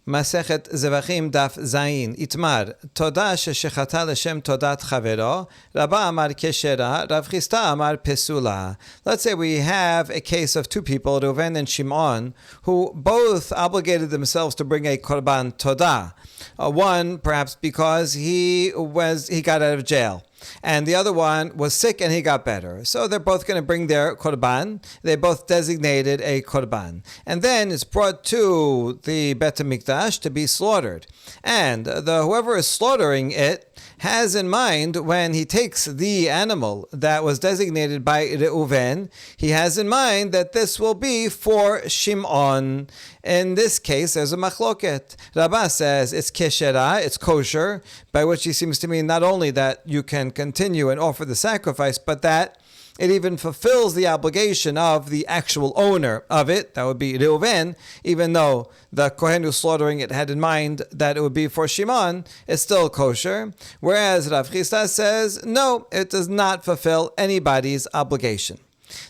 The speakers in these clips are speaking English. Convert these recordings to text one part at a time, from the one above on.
Masechet Zevaḥim Daf Zayin Itmar Toda sheshechata l'shem todat chavero Rabba amar keshera Rav Chisda amar pesula. Let's say we have a case of two people, Reuven and Shimon, who both obligated themselves to bring a korban toda. One perhaps because he got out of jail, and the other one was sick and he got better. So they're both going to bring their korban. They both designated a korban. And then it's brought to the Bet HaMikdash to be slaughtered. And whoever is slaughtering it has in mind, when he takes the animal that was designated by Reuven, he has in mind that this will be for Shimon. In this case, there's a machloket. Rabbah says it's keshera, it's kosher, by which he seems to mean not only that you can continue and offer the sacrifice, but that it even fulfills the obligation of the actual owner of it, that would be Reuven, even though the Kohen who's slaughtering it had in mind that it would be for Shimon, it's still kosher. Whereas Rav Chisda says, no, it does not fulfill anybody's obligation.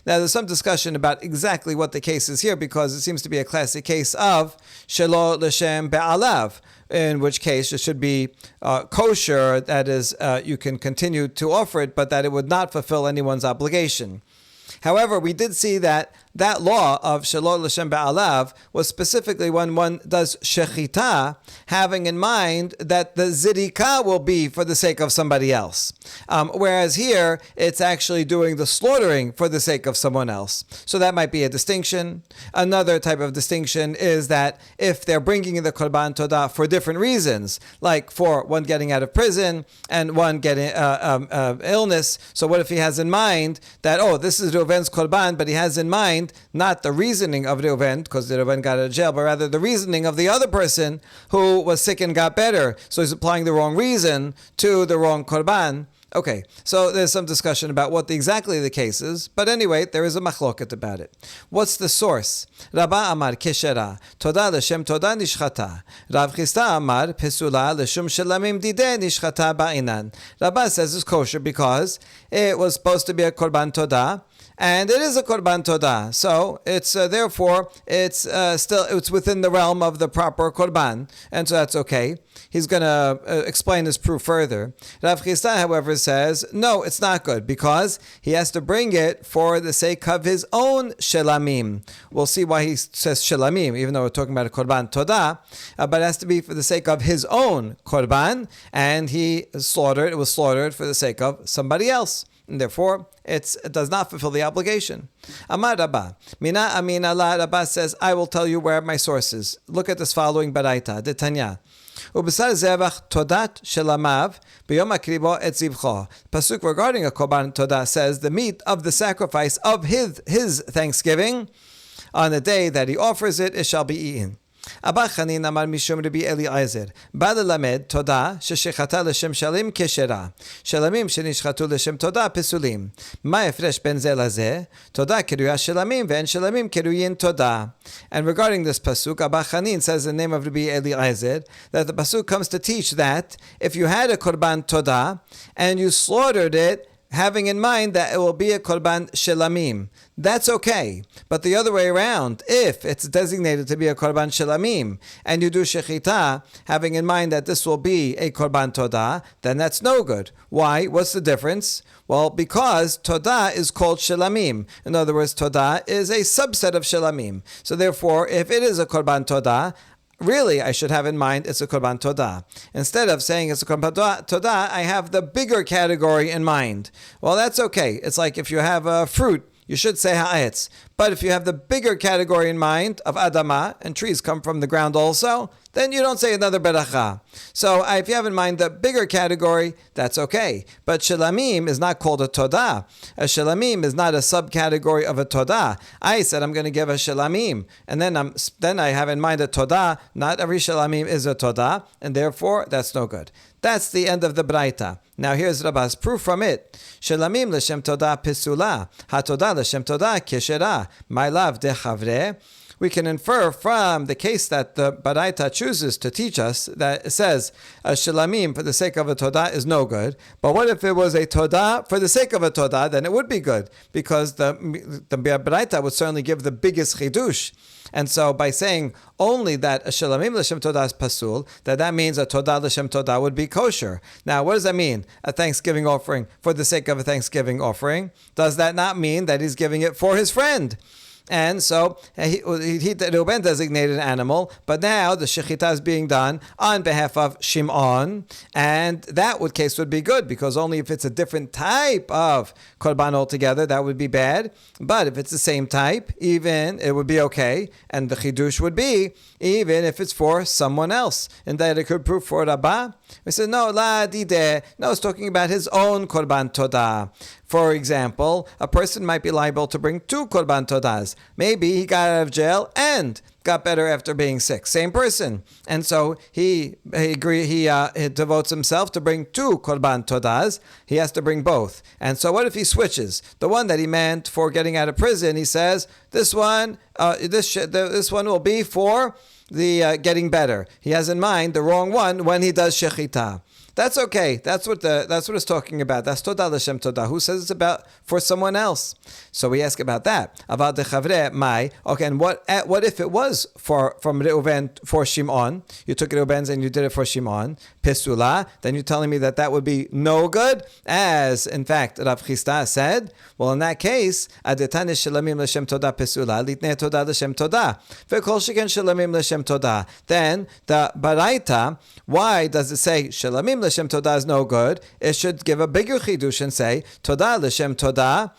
Now, there's some discussion about exactly what the case is here, because it seems to be a classic case of shelo l'shem be'alav, in which case it should be kosher, that is, you can continue to offer it, but that it would not fulfill anyone's obligation. However, we did see that law of shelo l'shem be'alav was specifically when one does shechita, having in mind that the zirika will be for the sake of somebody else. Whereas here, it's actually doing the slaughtering for the sake of someone else. So that might be a distinction. Another type of distinction is that if they're bringing the korban todah for different reasons, like for one getting out of prison and one getting illness, so what if he has in mind that, this is Reuven's korban, but he has in mind not the reasoning of Reuven, because Reuven got out of jail, but rather the reasoning of the other person who was sick and got better. So he's applying the wrong reason to the wrong korban. Okay, so there's some discussion about what exactly the case is, but anyway, there is a machloket about it. What's the source? Rabba amar keshera, toda l'shem toda nishchata. Rav Chisda amar pesula l'shum shelamim dideh nishchata ba'inan. Rabba says it's kosher because it was supposed to be a korban toda, and it is a korban todah, so it's therefore it's within the realm of the proper korban, and so that's okay. He's going to explain his proof further. Rav Chisda, however, says no, it's not good because he has to bring it for the sake of his own shelamim. We'll see why he says shelamim, even though we're talking about a korban todah, but it has to be for the sake of his own korban, and it was slaughtered for the sake of somebody else. And therefore, it does not fulfill the obligation. Amar Rabba, Mina Amin Allah, Rabba says, I will tell you where my source is. Look at this following baraita, Detanya. Ubesar zevach todat shelamav b'yom akribo et zivcho. Pasuk regarding a korban todah says the meat of the sacrifice of his thanksgiving on the day that he offers it shall be eaten. Abba Chanin amar mishum Rabbi Eliezer bא ללמד תודה ששחטה לשם שלים כשרה שלמים שנשחטו לשם תודה פסולים. מה ההפרש בין זה לזה? תודה קרויה שלמים ואין שלמים קרויים תודה. And regarding this pasuk, Abba Chanin says in the name of Rabbi Eliezer that the pasuk comes to teach that if you had a korban todah and you slaughtered it having in mind that it will be a korban shelamim, that's okay. But the other way around, if it's designated to be a korban shelamim, and you do shechita, having in mind that this will be a korban todah, then that's no good. Why? What's the difference? Well, because todah is called shelamim. In other words, todah is a subset of shelamim. So therefore, if it is a korban todah, really, I should have in mind it's a korban todah. Instead of saying it's a korban todah, I have the bigger category in mind. Well, that's okay. It's like if you have a fruit, you should say ha'etz. But if you have the bigger category in mind of adama, and trees come from the ground also, then you don't say another beracha. So if you have in mind the bigger category, that's okay. But shelamim is not called a todah. A shelamim is not a subcategory of a todah. I said I'm going to give a shelamim, and then I have in mind a todah. Not every shelamim is a todah, and therefore that's no good. That's the end of the braita. Now here's Rabba's proof from it. Shelamim l'shem todah pesula, hatodah l'shem todah keshera, my love de chavre. we can infer from the case that the Baraita chooses to teach us that it says a shilamim for the sake of a todah is no good. But what if it was a todah for the sake of a todah? Then it would be good, because the Baraita would certainly give the biggest chidush. And so by saying only that a shilamim l'shem todah is pasul, that means a todah l'shem todah would be kosher. Now, what does that mean? A Thanksgiving offering for the sake of a Thanksgiving offering? Does that not mean that he's giving it for his friend? And so Reuben designated an animal, but now the shechita is being done on behalf of Shimon, and that case would be good, because only if it's a different type of korban altogether, that would be bad. But if it's the same type, even it would be okay, and the chidush would be even if it's for someone else, and that it could prove for Rabbah. We said no, it's talking about his own korban todah. For example, a person might be liable to bring 2 korban todahs. Maybe he got out of jail and got better after being sick. Same person. And so he devotes himself to bring 2 korban todahs. He has to bring both. And so what if he switches? The one that he meant for getting out of prison, he says, this one will be for the getting better. He has in mind the wrong one when he does shechita. That's okay. That's what it's talking about. That's todah l'shem todah. Who says it's about for someone else? So we ask about that. Avad dechavre mai. Okay, and what if it was from Reuven for Shimon? You took Reuven's and you did it for Shimon. Pesula. Then you're telling me that would be no good, as in fact Rav Chisda said. Well, in that case, adetane shelamim l'shem todah pesula litnei todah l'shem todah ve'kol sheken shelamim l'shem todah. Then the Baraita, why does it say shelamim l'shem todah is no good? It should give a bigger chidush and say todah l'shem todah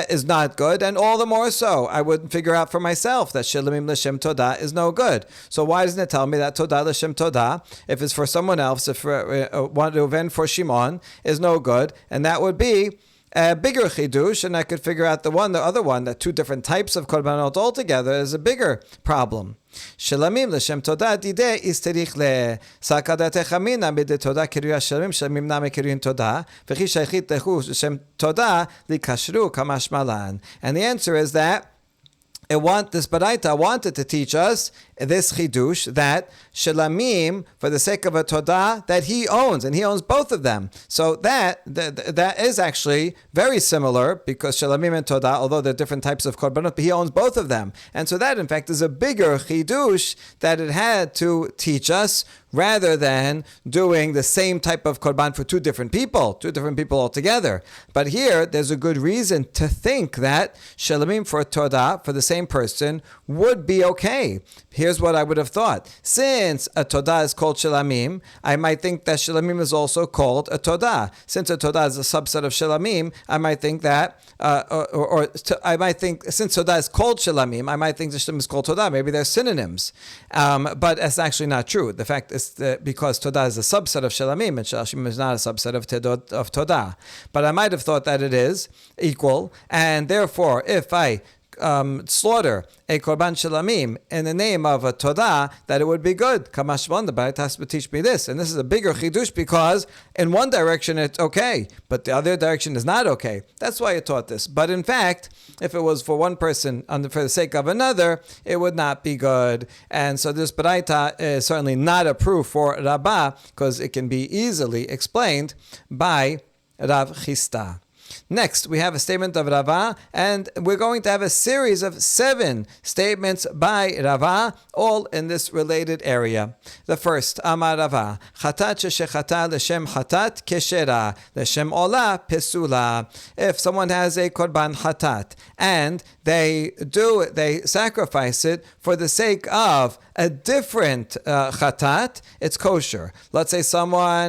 is not good, and all the more so I wouldn't figure out for myself that shelamim l'shem todah is no good. So why doesn't it tell me that todah l'shem todah, if it's for someone else, if one Reuven for Shimon, is no good, and that would be a bigger chidush, and I could figure out the other one, that 2 different types of korbanot altogether is a bigger problem. Shelamim l'shem todah dideh isterich le sakadatech amina b'de todah kiriyah shelamim shelamim name kiriyah todah v'chi shaychit lechu l'shem todah likashru kamash malan. And the answer is that this Baraita wanted to teach us this chidush, that shelamim for the sake of a todah that he owns, and he owns both of them. So that is actually very similar, because shelamim and todah, although they're different types of korbanot, but he owns both of them. And so that in fact is a bigger chidush that it had to teach us, rather than doing the same type of korban for 2 different people altogether. But here, there's a good reason to think that shelamim for todah, for the same person, would be okay. Here's what I would have thought. Since a todah is called shelamim, I might think that shelamim is also called a todah. Since a todah is a subset of shelamim, I might think that, I might think, since todah is called shelamim, I might think the shelamim is called todah. Maybe they're synonyms. But that's actually not true. The fact is because todah is a subset of shelamim, and shelamim is not a subset of todah. But I might have thought that it is equal, and therefore, if I slaughter a korban shelamim in the name of a todah, that it would be good. Kamashvan, the Baraita has to teach me this, and this is a bigger chidush, because in one direction it's okay, but the other direction is not okay. That's why it taught this. But in fact, if it was for one person for the sake of another, it would not be good. And so this Baraita is certainly not a proof for Rabbah, because it can be easily explained by Rav Chisda. Next, we have a statement of Rava, and we're going to have a series of 7 statements by Rava, all in this related area. The first, Amar Rava, Chatat sheshechata l'shem chatat keshera, l'shem ola pesula. If someone has a korban chatat, and they sacrifice it for the sake of a different chatat, it's kosher. Let's say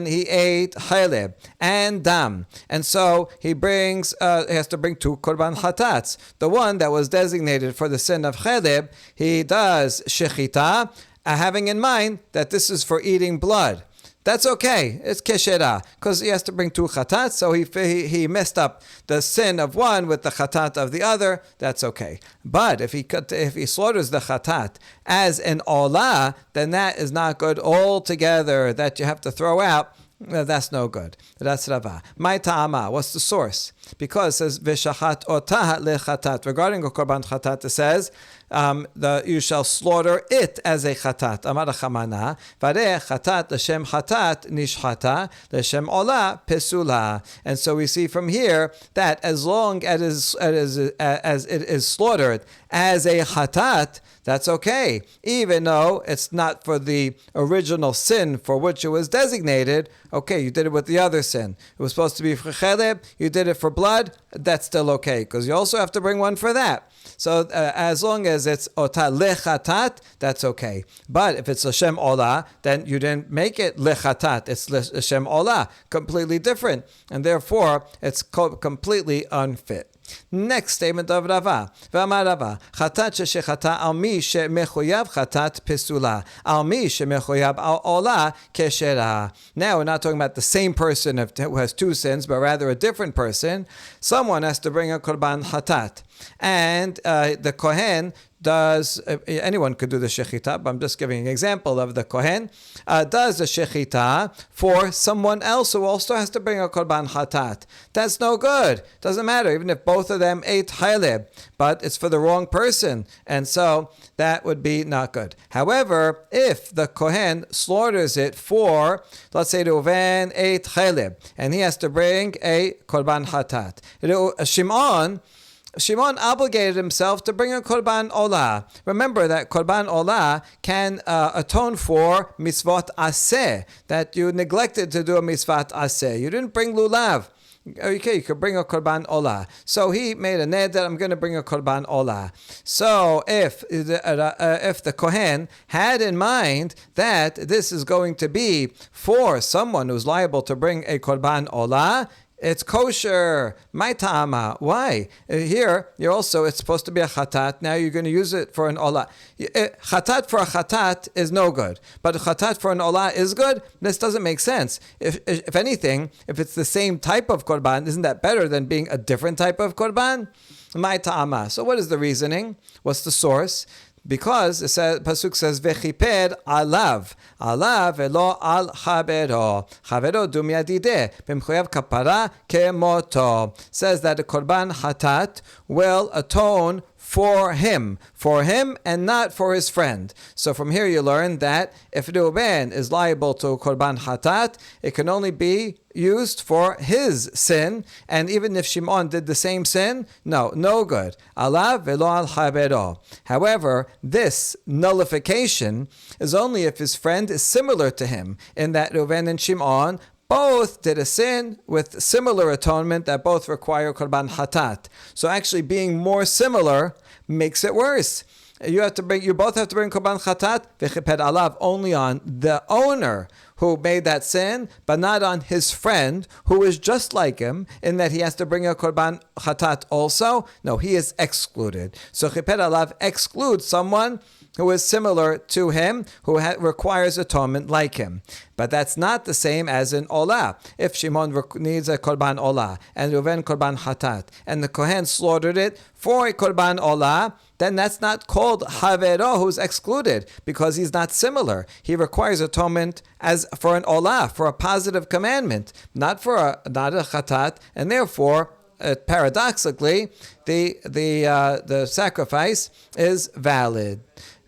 he ate chaleb and dam, and so he has to bring 2 korban chatats. The one that was designated for the sin of chaleb, he does shechita, having in mind that this is for eating blood. That's okay. It's keshera, because he has to bring 2 chatats, so he messed up the sin of one with the chatat of the other. That's okay. But if he slaughters the chatat as an olah, then that is not good altogether. That you have to throw out. That's no good. That's Rava. My ta'ama. What's the source? Because it says v'shachat otah lechatat. Regarding a korban chatat, it says you shall slaughter it as a chatat. Amar Chamana, vareh chatat l'shem chatat nishchata l'shem ola pesula. And so we see from here that as long as it is slaughtered as a chatat, that's okay, even though it's not for the original sin for which it was designated. Okay, you did it with the other sin. It was supposed to be for cheleb, you did it for blood, that's still okay, because you also have to bring one for that. So as long as it's ota lechatat, that's okay. But if it's l'shem ola, then you didn't make it lechatat, it's l'shem ola, completely different, and therefore it's completely unfit. Next statement of Rava. V'amar Rava, chatat shechata al mi shemechoyav chatat pesula, al mi shemechoyav al ola keshera. Now we're not talking about the same person who has two sins, but rather a different person. Someone has to bring a korban chatat, and the kohen does, anyone could do the shechita, but I'm just giving an example of the kohen, does the shechita for someone else who also has to bring a korban chatat. That's no good. Doesn't matter, even if both of them ate chaleb, but it's for the wrong person, and so that would be not good. However, if the kohen slaughters it for, let's say Reuven ate chaleb, and he has to bring a korban chatat. Shimon obligated himself to bring a korban olah. Remember that korban olah can atone for mitzvot aseh, that you neglected to do a mitzvot aseh. You didn't bring lulav. Okay, you could bring a korban olah. So he made a neder that I'm going to bring a korban olah. So if the kohen had in mind that this is going to be for someone who's liable to bring a korban olah, it's kosher. My ta'ama. Why? Here, it's supposed to be a chatat. Now you're going to use it for an olah. Chatat for a chatat is no good. But chatat for an olah is good? This doesn't make sense. If anything, if it's the same type of korban, isn't that better than being a different type of korban? My ta'ama. So what is the reasoning? What's the source? Because it says, Pasuk says, "Vechiper alav velo al chavero dum yadideh b'mchoyav kapara kemoto." Says that the korban hatat will atone for him and not for his friend. So from here you learn that if Reuben is liable to korban hatat, it can only be used for his sin, and even if Shimon did the same sin, no good. Alav velo al chavero. However, this nullification is only if his friend is similar to him, in that Reuven and Shimon both did a sin with similar atonement that both require korban hatat. So actually being more similar makes it worse. You both have to bring korban chatat, v'chiped alav, only on the owner who made that sin, but not on his friend who is just like him in that he has to bring a korban chatat also. No, he is excluded. So chiped alav excludes someone who is similar to him, who requires atonement like him. But that's not the same as in olah. If Shimon needs a korban olah, and Reuven korban hatat, and the kohen slaughtered it for a korban olah, then that's not called havero, who's excluded, because he's not similar. He requires atonement as for an olah, for a positive commandment, not a chatat, and therefore, paradoxically, the sacrifice is valid.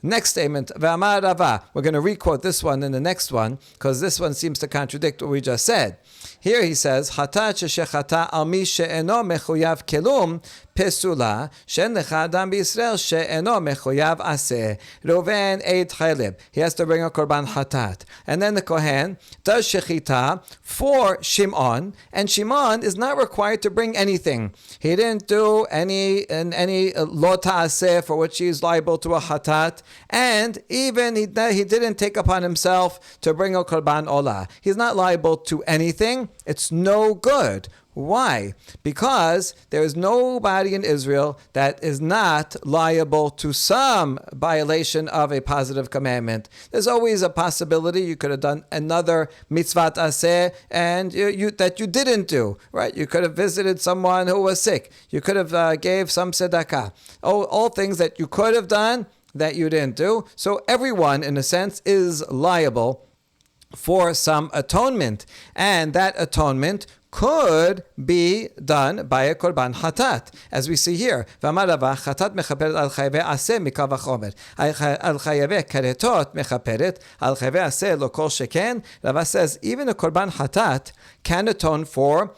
Next statement, V'amar Rava. We're going to re-quote this one in the next one, because this one seems to contradict what we just said. Here he says, Chatat shechata al mi she'eno mechuyav kelum pesula, she'en lecha adam b'Yisrael she'eno mechuyav aseh. Reuven ate chaleb. He has to bring a korban chatat. And then the kohen does shechita for Shimon, and Shimon is not required to bring anything. He didn't do any lo ta'aseh for which he is liable to a chatat, and even he didn't take upon himself to bring a korban olah. He's not liable to anything. It's no good. Why? Because there is nobody in Israel that is not liable to some violation of a positive commandment. There's always a possibility you could have done another mitzvat aseh and that you didn't do, right? You could have visited someone who was sick. You could have gave some tzedakah. All things that you could have done that you didn't do. So everyone, in a sense, is liable for some atonement, and that atonement could be done by a korban hatat, as we see here. V'amar Rava, hatat mechaperet al chayve aseh mikav hachomer. Al chayve karetot mechaperet, al chayve aseh lo kol sheken. Rava says even a korban hatat can atone for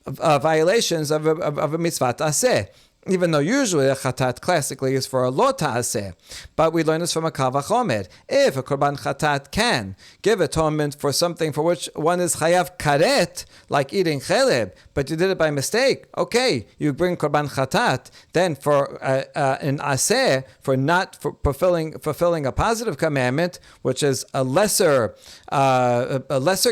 violations of a mitzvah aseh. Even though usually a chatat classically is for a lo ta'aseh. But we learn this from a kal vachomer. If a korban chatat can give atonement for something for which one is chayav karet, like eating cheleb, but you did it by mistake, okay, you bring korban chatat, then for an aseh, for not fulfilling a positive commandment, which is a lesser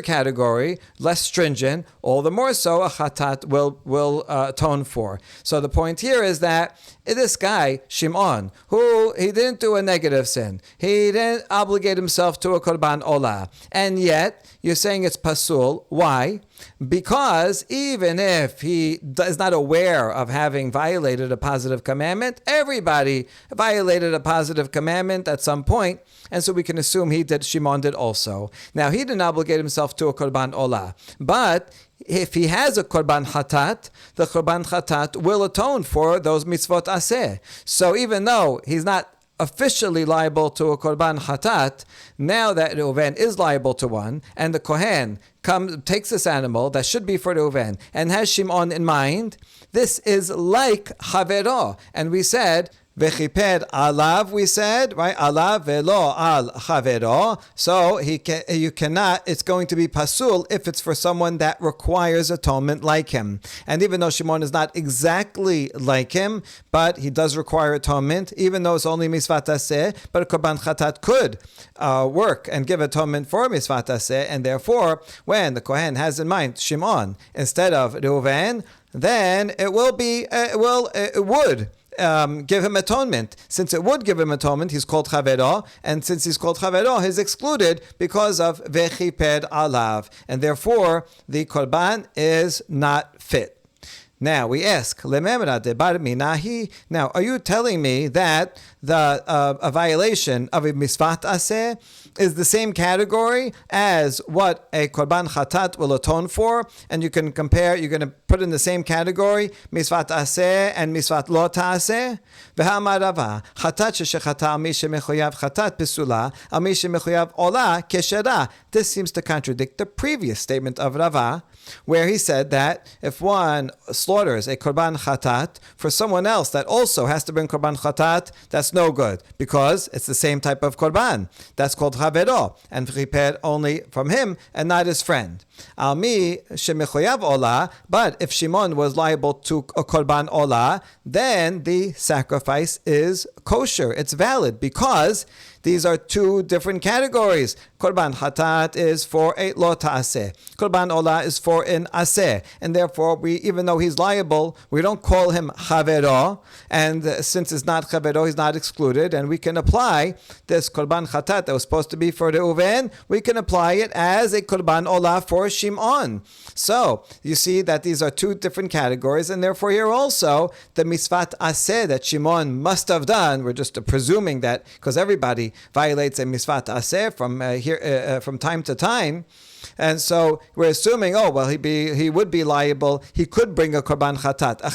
category, less stringent, all the more so a chatat will atone for. So the point here is that this guy, Shimon, who he didn't do a negative sin, he didn't obligate himself to a korban olah, and yet you're saying it's pasul. Why? Because even if he is not aware of having violated a positive commandment, everybody violated a positive commandment at some point, and so we can assume Shimon did also. Now, he didn't obligate himself to a korban olah, but if he has a korban hatat, the korban hatat will atone for those mitzvot aseh. So even though he's not officially liable to a korban hatat, now that Reuven is liable to one, and the Kohen takes this animal that should be for Reuven and has Shimon in mind, this is like Havero. And we said, V'chiper alav, we said, right? Alav velo al chavero. So you cannot, it's going to be pasul if it's for someone that requires atonement like him. And even though Shimon is not exactly like him, but he does require atonement, even though it's only misvat aseh, but a korban chatat could work and give atonement for misvat aseh, and therefore, when the Kohen has in mind Shimon instead of Reuven, then it would give him atonement. Since it would give him atonement, he's called Chavero, and since he's called Chavero, he's excluded because of Vechiper alav, and therefore the korban is not fit. Now we ask, Lememra de bar minahi. Now, are you telling me that a violation of a misvat aseh is the same category as what a korban chatat will atone for, and you can compare? You're going to put in the same category misvat aseh and misvat lo ta'aseh? V'ha'amar Rava, chatat shechata al mi shemechoyav chatat pesula al mi shemechoyav ola keshera. This seems to contradict the previous statement of Rava, where he said that if one slaughters a korban chatat for someone else that also has to bring korban chatat, that's no good, because it's the same type of korban. That's called chavero, and prepared only from him and not his friend. Almi shemechoyav olah, but if Shimon was liable to a korban olah, then the sacrifice is kosher. It's valid, because these are two different categories. Korban hatat is for a lo ta'aseh. Korban olah is for an aseh. And therefore, even though he's liable, we don't call him chavero. And since it's not chavero, he's not excluded. And we can apply this korban hatat that was supposed to be for Reuven, we can apply it as a korban olah for Shimon. So, you see that these are two different categories. And therefore, here also, the misvat aseh that Shimon must have done, we're just presuming that, because everybody violates a misvat aseh from time to time, and so we're assuming, he would be liable. He could bring a korban chatat. A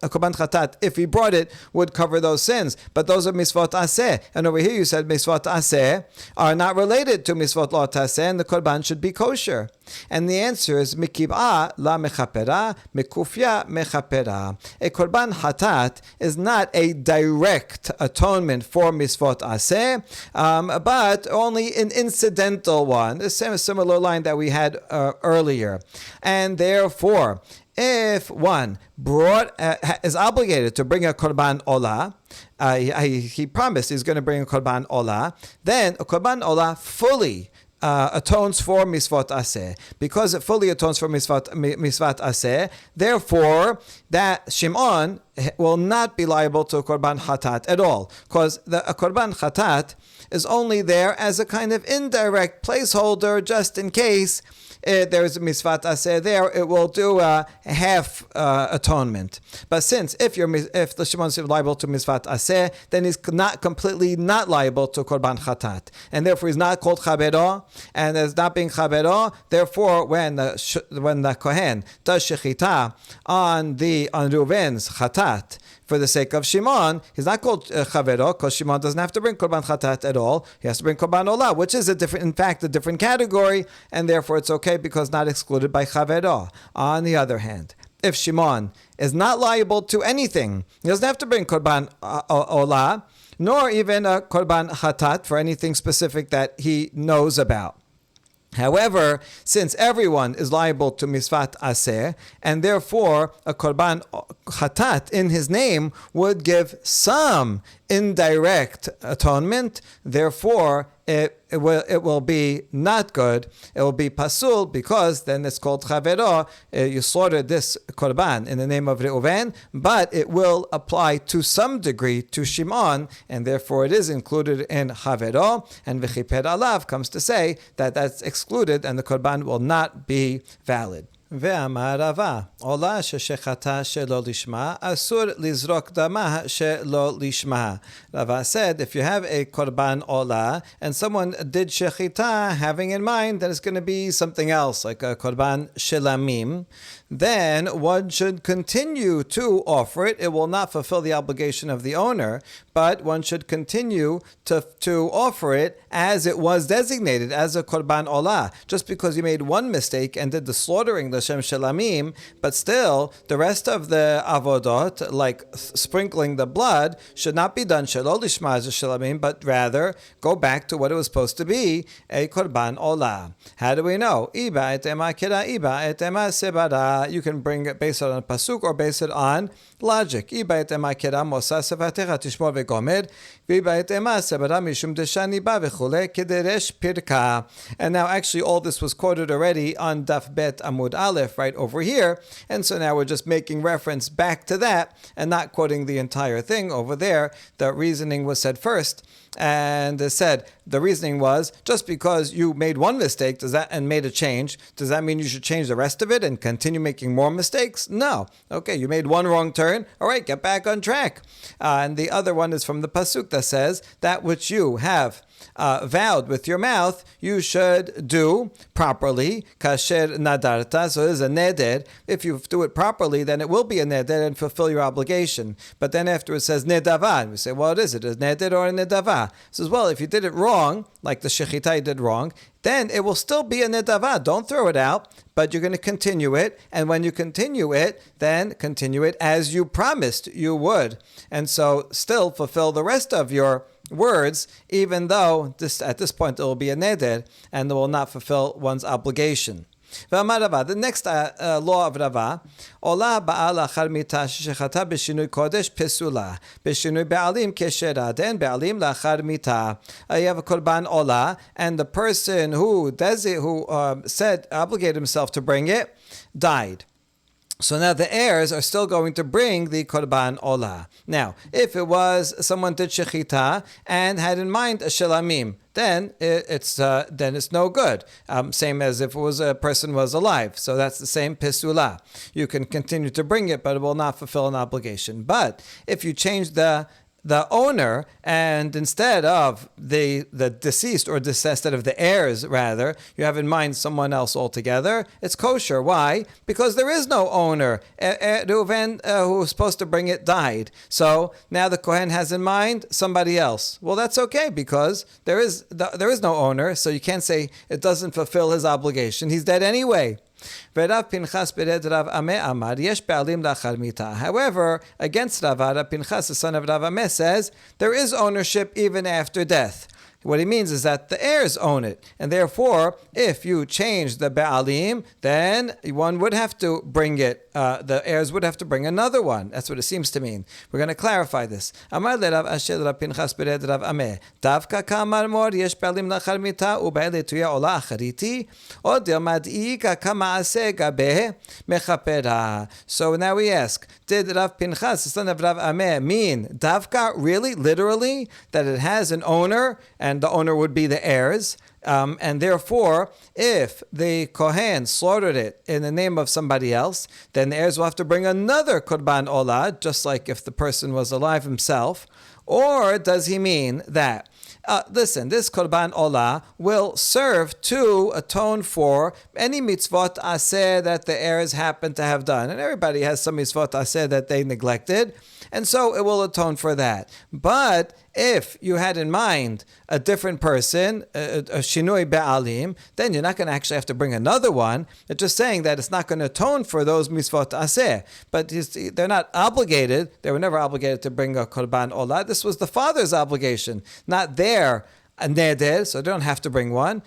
korban chatat, if he brought it, would cover those sins. But those are misvot aseh. And over here you said misvot aseh are not related to misvot lo taseh, and the korban should be kosher. And the answer is mikib'a la mechapera, mikufya mechapera. A korban hatat is not a direct atonement for misvot aseh, but only an incidental one. The same similar line that we had earlier. And therefore, if one is obligated to bring a korban olah, he promised he's going to bring a korban olah, then a korban olah fully atones for misvot aseh. Because it fully atones for misvat aseh, therefore that Shimon will not be liable to a korban hatat at all, because a korban hatat is only there as a kind of indirect placeholder, just in case there is a misvat aseh there, it will do a half atonement. But since if the Shimon is liable to misvat aseh, then he's not liable to korban chatat, and therefore he's not called chavero, and as not being chavero, therefore when the kohen does shechita on Reuven's chatat for the sake of Shimon, he's not called chavero because Shimon doesn't have to bring korban chatat at all. He has to bring korban olah, which is a different category, and therefore it's okay because not excluded by chavero. On the other hand, if Shimon is not liable to anything, he doesn't have to bring korban olah, nor even a korban chatat for anything specific that he knows about. However, since everyone is liable to misvat aseh, and therefore a korban chatat in his name would give some indirect atonement, therefore it will be not good. It will be pasul, because then it's called chavero. You slaughtered this korban in the name of Reuven, but it will apply to some degree to Shimon, and therefore it is included in chavero. And v'chiper alav comes to say that that's excluded, and the korban will not be valid. ואמר רבא, עולה ששחטה שלא לשמה, אסור לזרוק דמה שלא לשמה. Rava said, if you have a korban olah, and someone did shechita having in mind that it's going to be something else, like a korban shilamim, then one should continue to offer it. It will not fulfill the obligation of the owner, but one should continue to offer it as it was designated, as a korban olah. Just because you made one mistake and did the slaughtering, the shem shelamim, but still the rest of the avodot, like sprinkling the blood, should not be done shelo lishma as a shelamim, but rather go back to what it was supposed to be, a korban olah. How do we know? Iba et ema kira, iba et ema sebara. You can bring it based on a pasuk or base it on logic. Iba et ema kira mosa sevatecha tishmor vegomer, v'iba et ema sebara mishum deshani ba v'chule kederesh pirka. And now actually all this was quoted already on Daf Bet Amud Aleph right over here, and so now we're just making reference back to that and not quoting the entire thing over there. The reasoning was said first, and it said the reasoning was just because you made one mistake and made a change, does that mean you should change the rest of it and continue making more mistakes? No. Okay, you made one wrong turn. All right, get back on track. And the other one is from the pasuk that says that which you have vowed with your mouth, you should do properly. Kasher nadarta, so it is a neder. If you do it properly, then it will be a neder and fulfill your obligation. But then after it says nedava, we say, well, what is it? Is it a neder or a nedava? It says, well, if you did it wrong, like the shechita did wrong, then it will still be a nedava. Don't throw it out, but you're going to continue it. And when you continue it, then continue it as you promised you would. And so still fulfill the rest of your words, even though at this point it will be a neder and it will not fulfill one's obligation. The next law of Rava, Ola ba'al achar mita shechata b'shinui kodesh pesula, b'shinui be'alim keshera, den be'alim lachar mita. You have a korban ola, and the person who obligated himself to bring it died. So now the heirs are still going to bring the korban olah. Now, if it was someone did shechita and had in mind a shelamim, then it's no good. Same as if it was a person was alive. So that's the same pesula. You can continue to bring it, but it will not fulfill an obligation. But if you change the owner, and instead of the deceased, or instead of the heirs rather, you have in mind someone else altogether, it's kosher. Why? Because there is no owner. Reuven, who was supposed to bring it, died. So now the Kohen has in mind somebody else. Well, that's okay, because there is no owner, so you can't say it doesn't fulfill his obligation. He's dead anyway. However, against Rav Pinchas, the son of Rav Ameh, says there is ownership even after death. What he means is that the heirs own it, and therefore, if you change the Ba'alim, then one would have to bring it. The heirs would have to bring another one. That's what it seems to mean. We're going to clarify this. Amar leRav Asher Rav Pinchas bered Rav Ameh. Davka ka'amar mor yesh Ba'alim lachar mita u'ba'el tuya ola achariti od mad'ika ka'ma'aseh gabeh mechapera. So now we ask, did Rav Pinchas, the son of Rav Ameh, mean Davka really, literally, that it has an owner, and the owner would be the heirs? And therefore, if the Kohen slaughtered it in the name of somebody else, then the heirs will have to bring another Korban Olah, just like if the person was alive himself. Or does he mean that, listen, this Korban Olah will serve to atone for any mitzvot aseh that the heirs happen to have done. And everybody has some mitzvot aseh that they neglected. And so it will atone for that. But if you had in mind a different person, a shinui be'alim, then you're not going to actually have to bring another one. They're just saying that it's not going to atone for those mitzvot aseh. But they're not obligated. They were never obligated to bring a korban olah. This was the father's obligation, not their neder, so they don't have to bring one.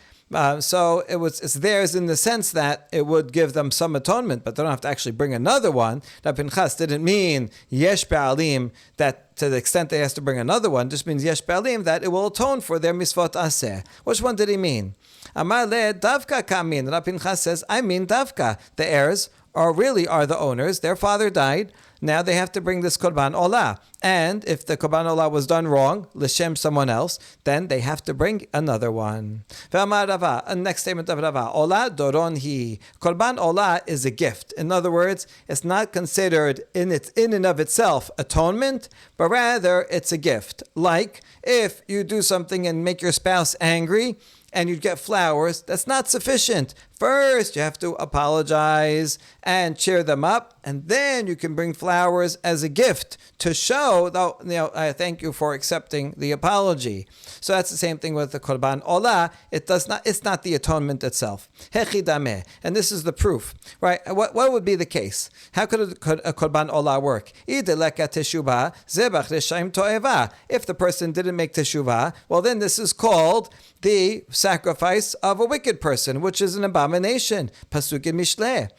So it's theirs in the sense that it would give them some atonement, but they don't have to actually bring another one. Now, Pinchas didn't mean yesh be'alim, that to the extent they has to bring another one, just means yesh be'alim, that it will atone for their misvot aseh. Which one did he mean? Amar le davka kamin. Rabbi Pinchas says, I mean davka. The heirs are the owners. Their father died. Now they have to bring this korban olah. And if the korban olah was done wrong, l'shem someone else, then they have to bring another one. Ve'amar Rava, next statement of Rava, olah doron hi. Korban olah is a gift. In other words, it's not considered in and of itself atonement, but rather it's a gift. Like if you do something and make your spouse angry, and you'd get flowers, that's not sufficient. First, you have to apologize and cheer them up, and then you can bring flowers as a gift to show that, I thank you for accepting the apology. So that's the same thing with the korban olah. It's not the atonement itself. Hechidameh, and this is the proof, right? What would be the case? How could a korban olah work? Ideleka teshuvah zebach reshaim to'eva. If the person didn't make teshuvah, well, then this is called the sacrifice of a wicked person, which is an abomination. Pasuk in Mishleh.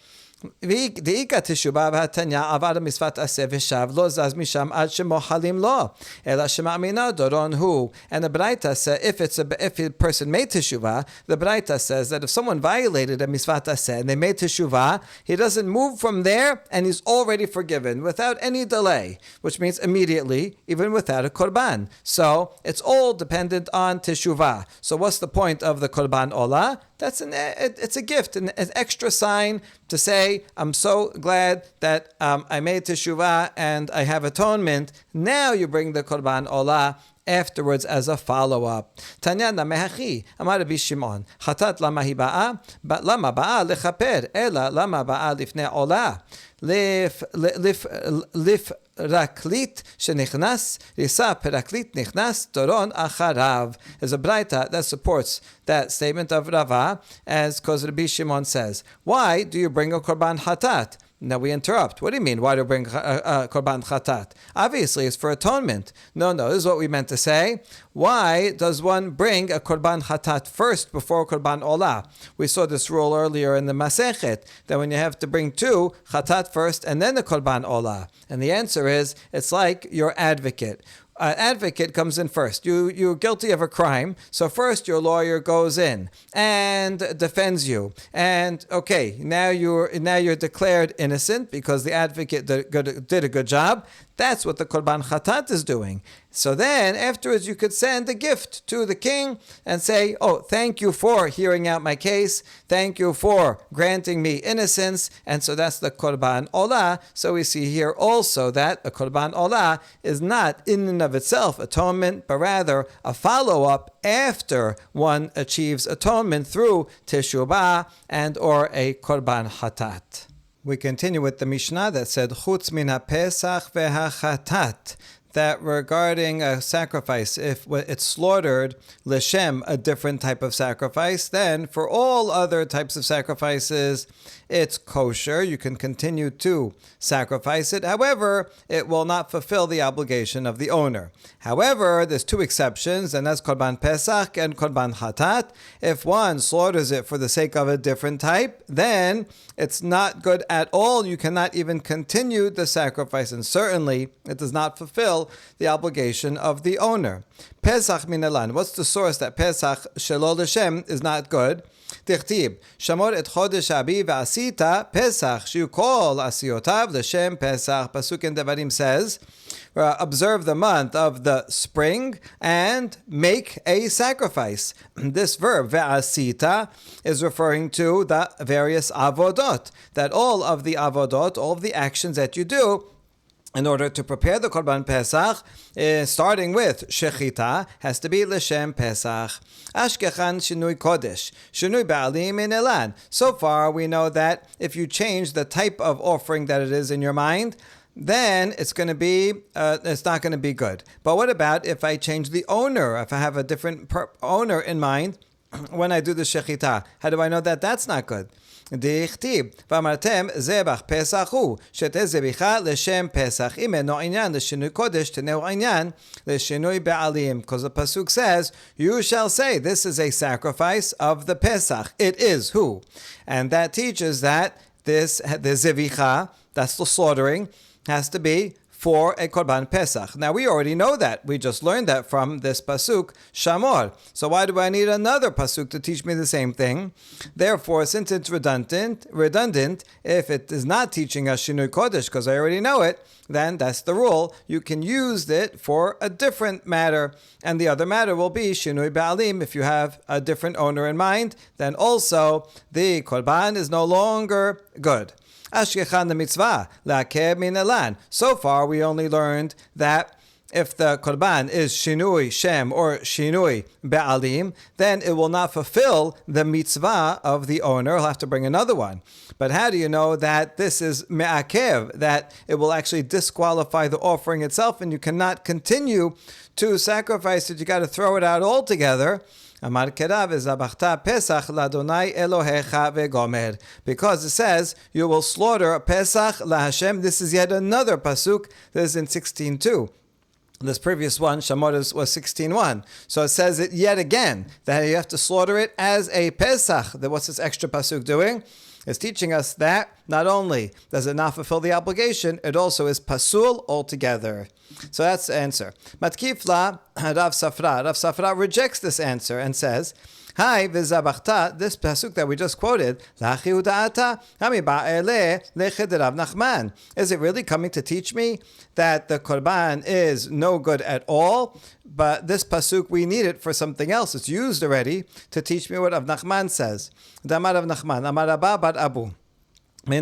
ואיקה תשובה והתניא עבר מצוות עשה ושב לא זז משם עד שמוחלים לו אלא שמאמינה דורון הוא. And the Braita says if a person made teshuvah, the Braita says that if someone violated a mitzvat aseh and they made teshuvah, he doesn't move from there and he's already forgiven without any delay, which means immediately, even without a korban. So it's all dependent on teshuvah. So what's the point of the korban olah? It's a gift, an extra sign to say, I'm so glad that I made teshuvah and I have atonement. Now you bring the korban olah afterwards as a follow-up. Tanya namehachi, amar Rabbi Shimon, chatat lama hi ba'a, but lama ba'a lechaper, ela lama ba'a lifnei olah. Raklit shenichnas, risa peraklit nichnas, doron acharav. There's a braita that supports that statement of Rava, because Rabbi Shimon says, why do you bring a korban hatat? Now we interrupt. What do you mean? Why do you bring korban chatat? Obviously, it's for atonement. No, this is what we meant to say. Why does one bring a korban chatat first before korban olah? We saw this rule earlier in the Masechet, that when you have to bring two, chatat first and then the korban olah. And the answer is, it's like your advocate. Advocate comes in first. You're guilty of a crime, so first your lawyer goes in and defends you. And okay, now you're declared innocent because the advocate did a good job. That's what the korban chatat is doing. So then, afterwards, you could send a gift to the king and say, oh, thank you for hearing out my case. Thank you for granting me innocence. And so that's the korban olah. So we see here also that a korban olah is not in and of itself atonement, but rather a follow-up after one achieves atonement through teshuvah and or a korban chatat. We continue with the Mishnah that said, Chutz min ha-pesach ve'ha-chatat, that regarding a sacrifice, if it's slaughtered, l'shem, a different type of sacrifice, then for all other types of sacrifices, it's kosher. You can continue to sacrifice it. However, it will not fulfill the obligation of the owner. However, there's two exceptions, and that's korban pesach and korban chatat. If one slaughters it for the sake of a different type, then it's not good at all. You cannot even continue the sacrifice, and certainly it does not fulfill the obligation of the owner. Pesach minalan. What's the source that pesach shelo l'shem is not good? Tichtib, Shamor et chodesh abi ve'asita Pesach, shiu kol asiyotav l'shem Pesach. Pasuk in Devarim says, observe the month of the spring and make a sacrifice. This verb, ve'asita, is referring to the various avodot, that all of the avodot, all of the actions that you do in order to prepare the Korban Pesach, starting with Shechita, has to be L'Shem Pesach. Ashkechan Shinui Kodesh, Shinui Ba'alim in Elan. So far, we know that if you change the type of offering that it is in your mind, then it's not going to be good. But what about if I change the owner? If I have a different owner in mind when I do the Shechita, how do I know that that's not good? דכתיב, ואמרתם זבח פסח הוא, שתהיה זביחה לשם פסח. אם אינו עניין לשינוי קודש, תנאו עניין לשינוי בעלים. Because the pasuk says, you shall say, this is a sacrifice of the Pesach. It is who? And that teaches that the zevicha, that's the slaughtering, has to be for a Korban Pesach. Now we already know that. We just learned that from this pasuk, Shamor. So why do I need another pasuk to teach me the same thing? Therefore, since it's redundant, if it is not teaching us Shinui Kodesh, because I already know it, then that's the rule. You can use it for a different matter. And the other matter will be Shinui Ba'alim. If you have a different owner in mind, then also the Korban is no longer good. Ashkechan the mitzvah, la'akeh min elan. So far, we only learned that if the korban is shinui shem or shinui be'alim, then it will not fulfill the mitzvah of the owner. He'll have to bring another one. But how do you know that this is me'akev, that it will actually disqualify the offering itself and you cannot continue to sacrifice it? You got to throw it out altogether. Because it says, you will slaughter Pesach LaHashem. This is yet another pasuk. This is in 16:2. This previous one, Shamor, was 16:1. So it says it yet again, that you have to slaughter it as a Pesach. What's this extra pasuk doing? It's teaching us that not only does it not fulfill the obligation, it also is pasul altogether. So that's the answer. Matkifla Rav Safra. Rav Safra rejects this answer and says, Hi, v'zabachta, this pasuk that we just quoted, lachi uda'ata, hami ba'ele leched Rav Nachman. Is it really coming to teach me that the korban is no good at all? But this pasuk, we need it for something else. It's used already to teach me what Rav Nachman says. Damar Rav Nachman, Amar Rabba bar Abu. He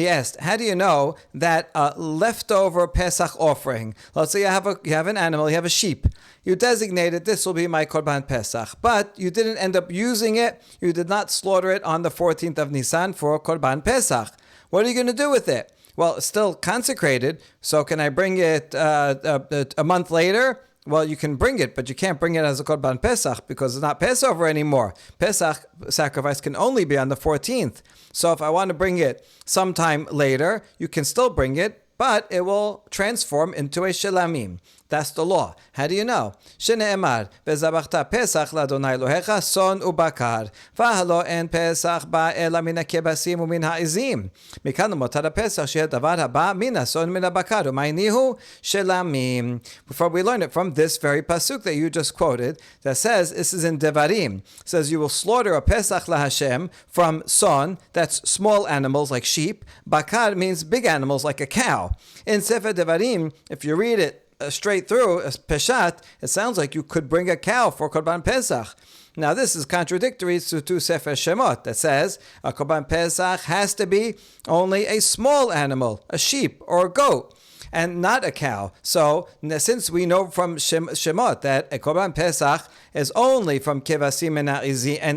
asked, how do you know that a leftover Pesach offering, let's say you have an animal, you have a sheep, you designated this will be my Korban Pesach, but you didn't end up using it, you did not slaughter it on the 14th of Nisan for Korban Pesach. What are you going to do with it? Well, it's still consecrated, so can I bring it a month later? Well, you can bring it, but you can't bring it as a Korban Pesach because it's not Passover anymore. Pesach sacrifice can only be on the 14th. So if I want to bring it sometime later, you can still bring it, but it will transform into a Shelamim. That's the law. How do you know? Shene'emar, V'zabachta Pesach l'Adonai Elohecha son ubakar, v'halo en Pesach ba'ela min ha'kebasim u'min ha'izim. Mikan l'motar ha'Pesach she'eh davar haba min ha'son min ha'bakar, u'maynihu shelamim. Before we learn it from this very pasuk that you just quoted, that says, this is in Devarim, it says you will slaughter a Pesach LaHashem from son, that's small animals like sheep. Bakar means big animals like a cow. In Sefer Devarim, if you read it straight through, as Peshat, it sounds like you could bring a cow for Korban Pesach. Now this is contradictory to Sefer Shemot that says a Korban Pesach has to be only a small animal, a sheep or a goat, and not a cow. So since we know from Shemot that a Korban Pesach is only from kevasim and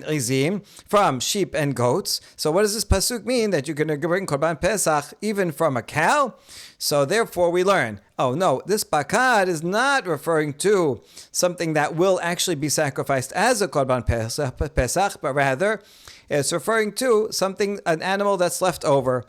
izim, from sheep and goats, so what does this pasuk mean that you're going to bring Korban Pesach even from a cow? So therefore we learn, oh no, this bakar is not referring to something that will actually be sacrificed as a Korban Pesach, but rather it's referring to something, an animal that's left over.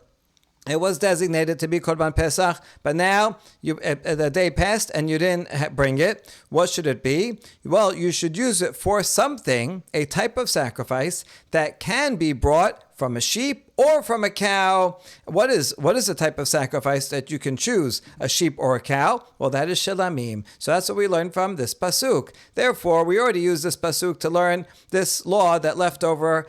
It was designated to be Korban Pesach, but now the day passed and you didn't bring it. What should it be? Well, you should use it for something, a type of sacrifice that can be brought from a sheep or from a cow. What is the type of sacrifice that you can choose? A sheep or a cow? Well, that is shelamim. So that's what we learned from this pasuk. Therefore, we already used this pasuk to learn this law that leftover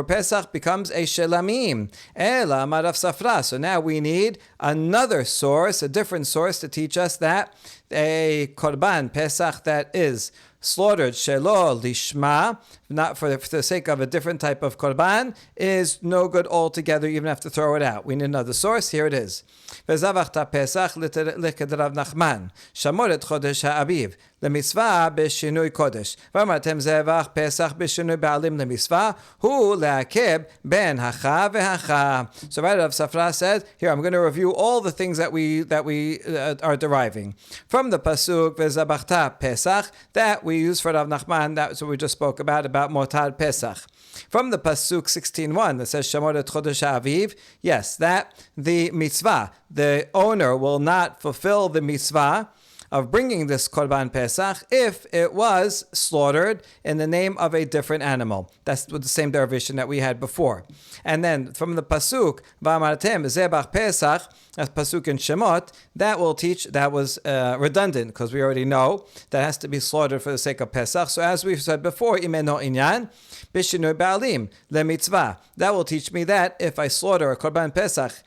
Pesach becomes a shelamim. Ela marav safra. So now we need another source, a different source, to teach us that a korban Pesach that is slaughtered shelo lishma, not for the sake of a different type of korban, is no good altogether. You even have to throw it out. We need another source. Here it is. Vezavachta Pesach l'ked Rav Nachman shamoret chodesh ha'aviv lemitzvah b'shinui kodesh v'amartem zevach Pesach b'shinui ba'alim lemitzvah hu le'akeb ben hacha ve'hacha. So right, Rav Safra says here, I'm going to review all the things that we are deriving from the pasuk Vezavachta Pesach that we use for Rav Nachman. That's what we just spoke about Motar Pesach. From the pasuk 16:1 that says Shamoret Chodesh Aviv, yes, that the mitzvah, the owner will not fulfill the mitzvah of bringing this korban Pesach if it was slaughtered in the name of a different animal. That's with the same derivation that we had before. And then from the pasuk V'amartem Zebach Pesach, that's pasuk in Shemot, that will teach, that was redundant because we already know that has to be slaughtered for the sake of Pesach. So as we've said before, imeno inyan b'shinui ba'alim lemitzvah. That will teach me that if I slaughter a korban Pesach,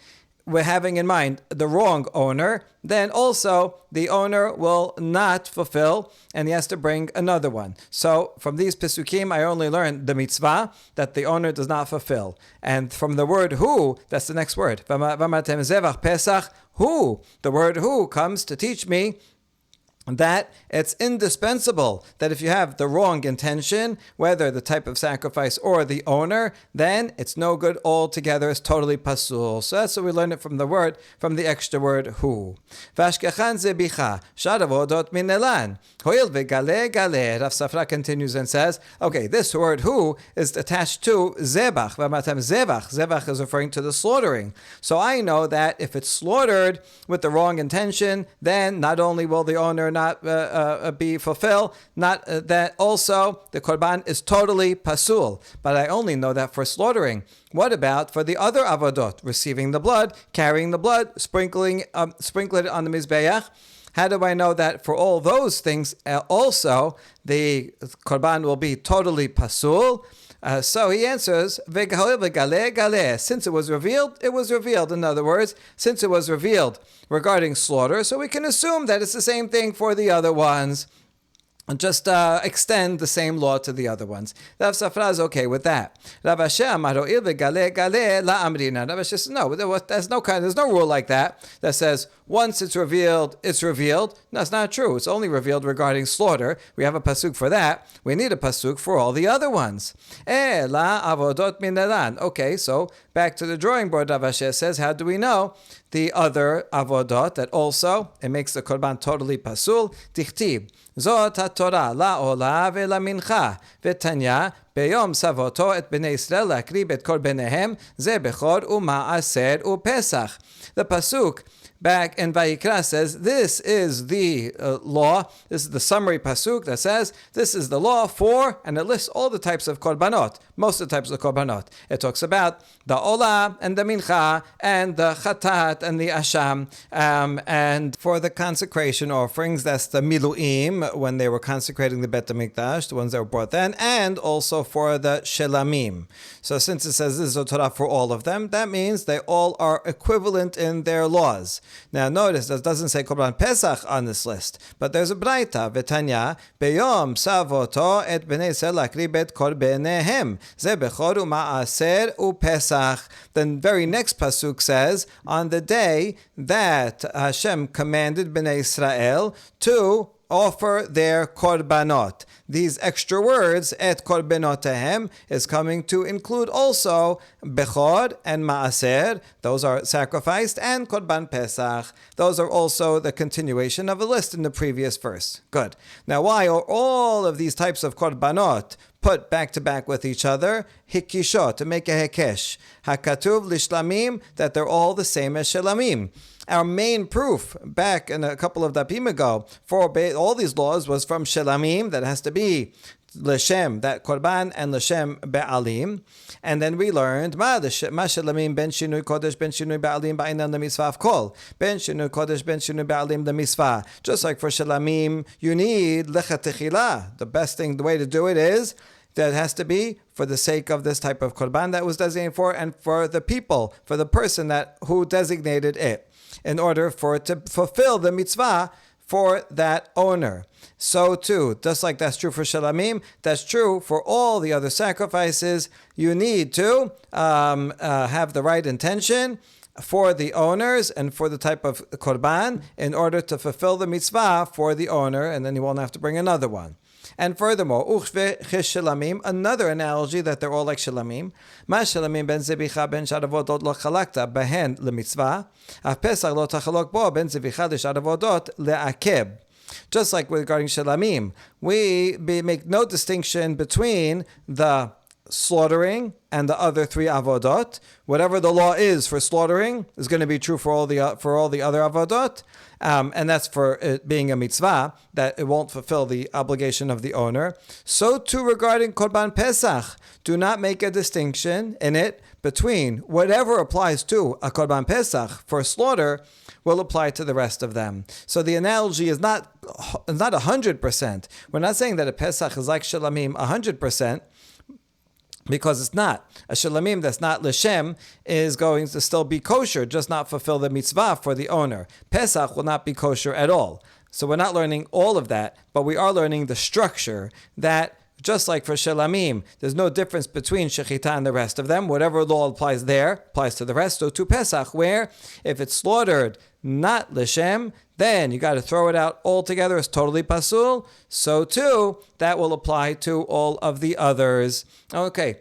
we're having in mind the wrong owner, then also the owner will not fulfill and he has to bring another one. So from these pesukim, I only learned the mitzvah that the owner does not fulfill. And from the word hu, that's the next word. V'amartem zevach Pesach hu. The word hu comes to teach me that it's indispensable that if you have the wrong intention, whether the type of sacrifice or the owner, then it's no good altogether. It's totally pasul. So that's what we learn it from the word, from the extra word hu. Vashkechan zebicha sharavodot minelan hoil vegale gale. Rav Safra continues and says, okay, this word hu is attached to zebach. V'amatem zebach. Zebach is referring to the slaughtering. So I know that if it's slaughtered with the wrong intention, then not only will the owner not be fulfilled, not that also the korban is totally pasul. But I only know that for slaughtering. What about for the other avodot, receiving the blood, carrying the blood, sprinkling it on the mizbeach? How do I know that for all those things also the korban will be totally pasul? So he answers, since it was revealed, it was revealed. In other words, since it was revealed regarding slaughter, so we can assume that it's the same thing for the other ones. Just extend the same law to the other ones. Rav Safra is okay with that. Rav Asher amar ho'il v'gale gale la amrina. Rav Asher says, no, there's no rule like that says once it's revealed, it's revealed. No, it's not true. It's only revealed regarding slaughter. We have a pasuk for that. We need a pasuk for all the other ones. La avodot minelan. Okay, so back to the drawing board. Rav Asher says, how do we know the other avodot that also it makes the korban totally pasul? Tichtib. Zot HaTorah la'ola ve'lamincha ve'tanya beyom savoto et bnei Yisrael lakrib et kol benehem ze bechor u'ma'aser u'pesach. The pasuk back in Vayikra says, this is the law, this is the summary pasuk that says, this is the law for, and it lists all the types of korbanot, most of the types of korbanot. It talks about the olah and the mincha and the chatat and the asham, and for the consecration offerings, that's the miluim, when they were consecrating the Bet HaMikdash, the ones that were brought then, and also for the shelamim. So since it says this is a Torah for all of them, that means they all are equivalent in their laws. Now notice that doesn't say Korban Pesach on this list, but there's a Braita, V'tanya, Beyom Savoto et Bnei Yisrael lakrib et kol benehem, ze bechor u'ma'aser u'pesach. The very next pasuk says, on the day that Hashem commanded Bnei Israel to offer their korbanot. These extra words, et korbenotehem, is coming to include also bechor and maaser. Those are sacrificed, and korban pesach. Those are also the continuation of a list in the previous verse. Good. Now, why are all of these types of korbanot put back to back with each other? Hikishot, to make a hekesh. Hakatuv lishlamim, that they're all the same as shelamim. Our main proof back in a couple of dapim ago for all these laws was from shelamim, that has to be l'shem, that korban, and l'shem be'alim. And then we learned ma shelamim ben shinui kodesh ben shinui be'alim ba'inyan lemitzvah kol ben shinui kodesh ben shinui be'alim lemitzvah. Just like for shalamim, you need lechatechila. The best thing, the way to do it is that it has to be for the sake of this type of korban that was designated for, and for the people, for the person who designated it, in order for it to fulfill the mitzvah for that owner. So too, just like that's true for shalamim, that's true for all the other sacrifices. You need to have the right intention for the owners and for the type of korban in order to fulfill the mitzvah for the owner, and then you won't have to bring another one. And furthermore, another analogy that they're all like shalamim. Ma shalamim ben zevicha ben sharavodot lo chalakta behen lemitzvah, af pesach lo tachalok bo ben zevicha le sharavodot leakeb. Just like regarding shalamim, we make no distinction between the slaughtering and the other three avodot. Whatever the law is for slaughtering is going to be true for all the other avodot, and that's for it being a mitzvah, that it won't fulfill the obligation of the owner. So too regarding korban pesach, do not make a distinction in it between whatever applies to a korban pesach for slaughter will apply to the rest of them. So the analogy is not 100%. We're not saying that a pesach is like shalamim 100%. Because it's not. A shalamim that's not l'shem is going to still be kosher, just not fulfill the mitzvah for the owner. Pesach will not be kosher at all. So we're not learning all of that, but we are learning the structure that, just like for shalamim, there's no difference between shechita and the rest of them. Whatever law applies there, applies to the rest. So to Pesach, where if it's slaughtered not l'shem, then you got to throw it out altogether. It's totally pasul. So too, that will apply to all of the others. Okay,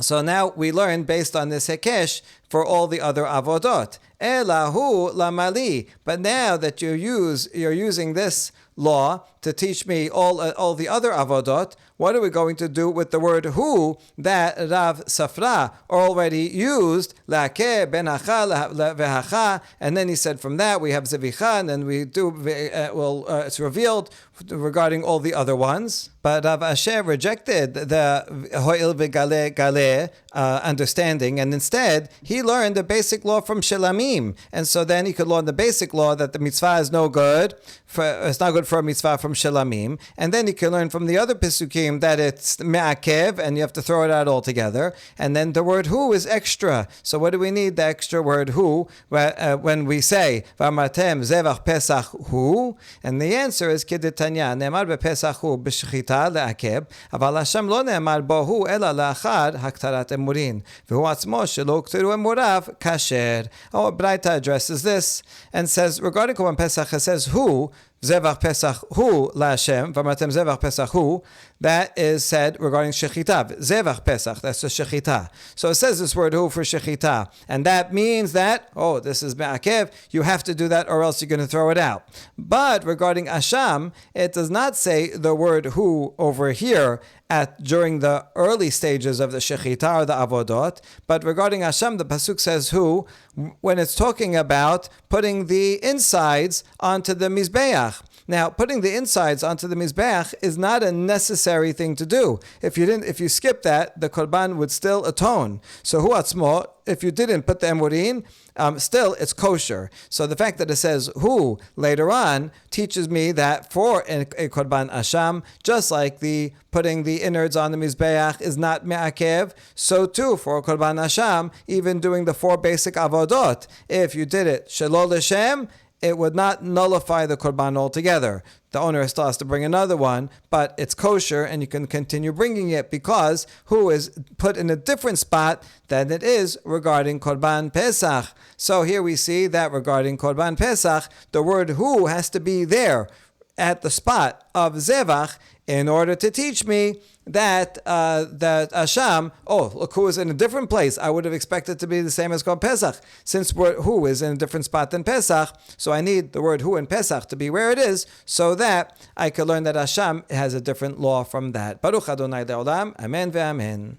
so now we learn based on this hekesh for all the other avodot. Elahu lamali. But now that you're using this law to teach me all the other avodot, what are we going to do with the word hu that Rav Safra already used? La'akeh ben hacha vehacha, and then he said from that we have zevicha, and then we do it's revealed regarding all the other ones. But Rav Asher rejected the ho'il v'gale understanding, and instead he learned the basic law from shalamim, and so then he could learn the basic law that the mitzvah is no good. It's not good for a mitzvah from shalamim, and then he can learn from the other pisukim that it's me'akev, and you have to throw it out altogether. And then the word hu is extra. So what do we need the extra word hu when we say v'amartem zevach pesach hu? And the answer is kidetanya ne'emar bePesach hu b'shechita le'akev, aval Hashem lo ne'emar bo hu ela la'achar haktarat emurin v'hu atzmo shelo ukteru emurav kasher. Our Braita addresses this and says regarding Korban Pesach, it says hu. Zevach Pesach hu la'Hashem, v'amartem Zevach Pesach hu, that is said regarding Shechita. Zevach Pesach, that's the Shechita. So it says this word hu for Shechita, and that means that, this is me'akev, you have to do that or else you're going to throw it out. But regarding Asham, it does not say the word hu over here during the early stages of the Shechita or the Avodot, but regarding Asham, the Pasuk says hu when it's talking about putting the insides onto the Mizbeach. Now, putting the insides onto the Mizbeach is not a necessary thing to do. If you skip that, the Korban would still atone. So hu atzmo, if you didn't put the emurin, still it's kosher. So the fact that it says hu later on teaches me that for a Korban Asham, just like the putting the innards on the Mizbeach is not me'akev, so too for a Korban Asham, even doing the 4 basic avodot, if you did it shelo l'shem, it would not nullify the korban altogether. The owner still has to bring another one, but it's kosher and you can continue bringing it because hu is put in a different spot than it is regarding Korban Pesach. So here we see that regarding Korban Pesach, the word hu has to be there at the spot of Zevach in order to teach me that Asham, look, hu is in a different place. I would have expected to be the same as Korban Pesach. Since hu is in a different spot than Pesach, so I need the word hu in Pesach to be where it is, so that I could learn that Asham has a different law from that. Baruch Adonai Le'olam, Amen ve'amen.